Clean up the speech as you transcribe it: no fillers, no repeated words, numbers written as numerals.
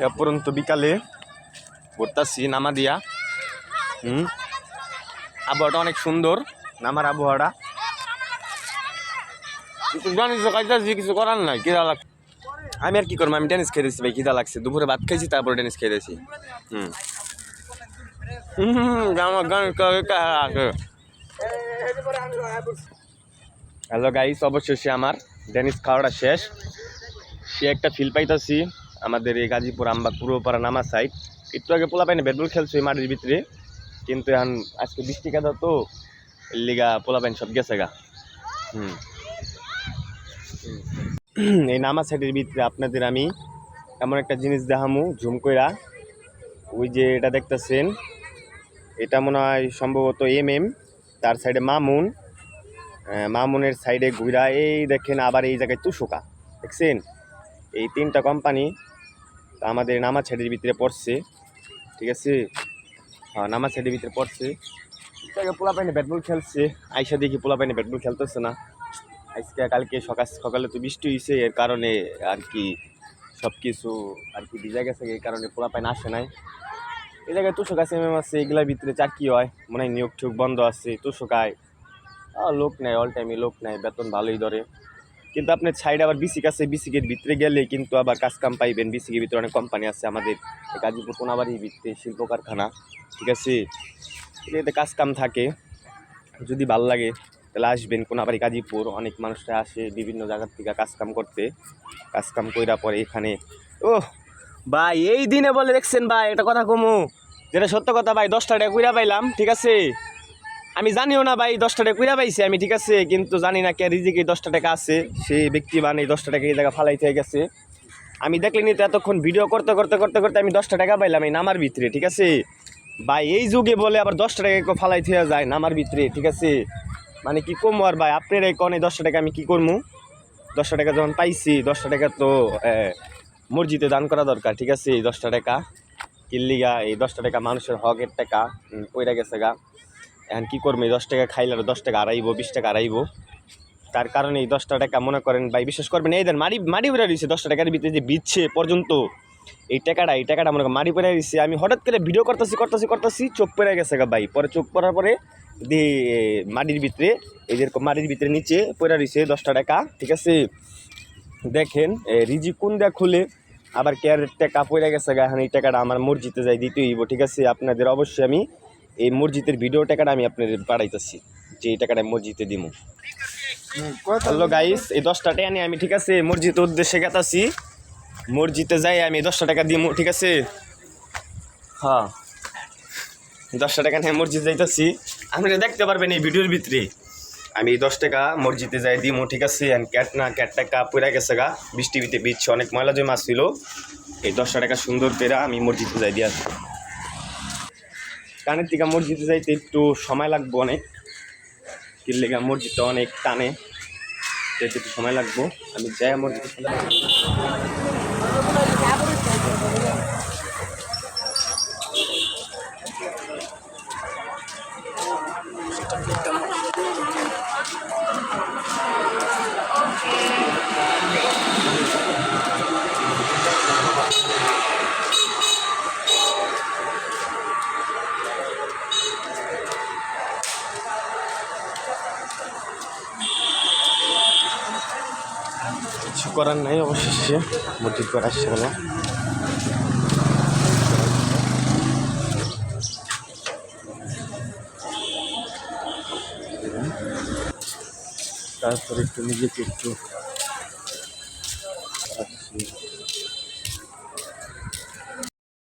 অপরন্ত বিকালে ঘুরতেছি নামা দিয়া। আবহাওয়াটা অনেক সুন্দর, নামার আবহাওয়াটা। কিছু করার নাই, খিদা লাগছে। আমি আর কি করবো, আমি টেনিস খেয়েছি ভাই, খিদা লাগছে। দুপুরে ভাত খাইছি, তারপরে টেনিস খেয়েছি। হ্যালো গাইস, অবশেষে আমার টেনিস খাওয়াটা শেষ। সে একটা ফিল পাইতাছি আমাদের এই গাজীপুর আমবাগ পূর্বপাড়া নামা সাইড। একটু আগে পোলা পাইনি ব্যাটবল খেলছে ওই মাটির ভিতরে, কিন্তু এখন আজকে বৃষ্টি কাদা তো লিগা পোলা পাইন সব গেছে গা। এই নামা সাইডের ভিতরে আপনাদের আমি এমন একটা জিনিস দেখামু ঝুম কইরা। ওই যে এটা দেখতেছেন, এটা মনে হয় সম্ভবত MM, তার সাইডে মামুন, মামুনের সাইডে ঘুরা এই দেখেন আবার এই জায়গায় তুষুকা দেখছেন। এই তিনটা কোম্পানি আমাদের নামা সাইডের ভিতরে পড়ছে, ঠিক আছে। হ্যাঁ, নামা সাইডের ভিতরে পড়ছে। পোলা পাইনি ব্যাটবল খেলছে, আইসা দেখি পোলা পাইনি ব্যাটবল খেলতেছে না। আজকে কালকে সকালে তো বৃষ্টি হয়েছে, এর কারণে আর কি সব কিছু আর কি ভিজা গেছে, এই কারণে পোলা পাইন আসে নাই। এই জায়গায় তুষক আছে, MM আছে, এগুলার ভিতরে চাকরি হয় মনে হয়, নিয়োগ ঠুক বন্ধ আছে। তুষকায় লোক নেয়, অল টাইমে লোক নেয়, বেতন ভালোই ধরে। কিন্তু আপনার সাইডে আবার বিসিক আছে, বিসিকের ভিতরে গেলে কিন্তু আবার কাজ কাম পাইবেন। বিসিকের ভিতরে অনেক কোম্পানি আছে, আমাদের গাজীপুর কোনাবাড়ির ভিতরে শিল্প কারখানা, ঠিক আছে। এতে কাজ কাম থাকে, যদি ভাল লাগে তাহলে আসবেন কোনাবাড়ি গাজীপুর। অনেক মানুষরা আসে বিভিন্ন জায়গার থেকে কাজ কাম করতে, কাজ কাম কইরা পরে এখানে। ও ভাই, এই দিনে বলে দেখছেন ভাই, একটা কথা কমু, যেটা সত্য কথা ভাই, 10 টাকা কইরা পাইলাম, ঠিক আছে। আমি জানিও না ভাই 10 টাকা কইরা পাইছি আমি, ঠিক আছে, কিন্তু জানি না কে রিজিকে 10 টাকা আছে, সেই ব্যক্তি মানে 10 টাকা এই জায়গা ফালাইতে গেছে। আমি দেখলেনি তো এতক্ষণ ভিডিও করতে করতে করতে করতে আমি 10 টাকা পাইলাম এই নামার ভিতরে, ঠিক আছে ভাই। এই যুগে বলে আবার 10 টাকা ফালাই থেকে যায় নামার ভিতরে, ঠিক আছে। মানে কি কমু আর ভাই, আপনার এই কনে 10 টাকা আমি কি করবো? 10 টাকা যখন পাইছি, 10 টাকা তো মসজিদে দান করা দরকার, ঠিক আছে। এই 10 টাকা কিল্লিগা, এই 10 টাকা মানুষের হকের টাকা পইরা গেছে গা। এখন কী করবো, এই 10 টাকা খাইলে 10 টাকা আড়াইবো, 20 টাকা আড়াইবো। তার কারণে এই 10 টাকা মনে করেন ভাই, বিশ্বাস করবেন, এই দেন মাটি পড়ে দিচ্ছে 10 টাকার ভিতরে যে বিচ্ছে পর্যন্ত এই টাকাটা মনে করেন মাটি পড়ে দিচ্ছে। আমি হঠাৎ করে ভিডিও করতেছি চোখ পড়ে গেছে গা ভাই। পরে চোখ পড়ার পরে মাটির ভিতরে, এই যেরকম মাটির ভিতরে নিচে পড়ে দিচ্ছে 10 টাকা, ঠিক আছে। দেখেন রিজি কোন দেয়া খুলে আবার কেয়ার টাকা পড়ে গেছে গা। এখন এই টাকাটা আমার মসজিদে যাই দিতে হইব, ঠিক আছে। আপনাদের অবশ্যই আমি এই মসজিদের ভিডিও টাকাটা আমি আপনাদের পাঠাইতেছি, যে এই টাকাটা মসজিদে দিব। হ্যালো গাইস, এই 10 টাকা নিয়ে আমি, ঠিক আছে, মসজিদের উদ্দেশ্যে গেতাছি। মসজিদে যাই আমি 10 টাকা দিব, ঠিক আছে। হ্যাঁ, 10 টাকা নিয়ে মসজিদ যাইতেছি, আপনারা দেখতে পারবেন এই ভিডিওর ভিতরে। আমি 10 টাকা মসজিদে যাই দিব, ঠিক আছে। ক্যাট টাকা পড়ে গেছে গা, বৃষ্টি বিচ্ছে, অনেক ময়লা জমা ছিল। এই 10 টাকা সুন্দর করে আমি মসজিদে যাই দিয়ে আসবো। কানের থেকে মসজিদে যাইতে একটু সময় লাগবো অনেক, কিল্লেগা মসজিদটা অনেক টানে, যেতে একটু সময় লাগবো। আমি যাই মসজিদে। কিছু করার নাই, অবশেষে মসজিদ করে আসছে বলে। তারপরে একটু নিজেকে একটু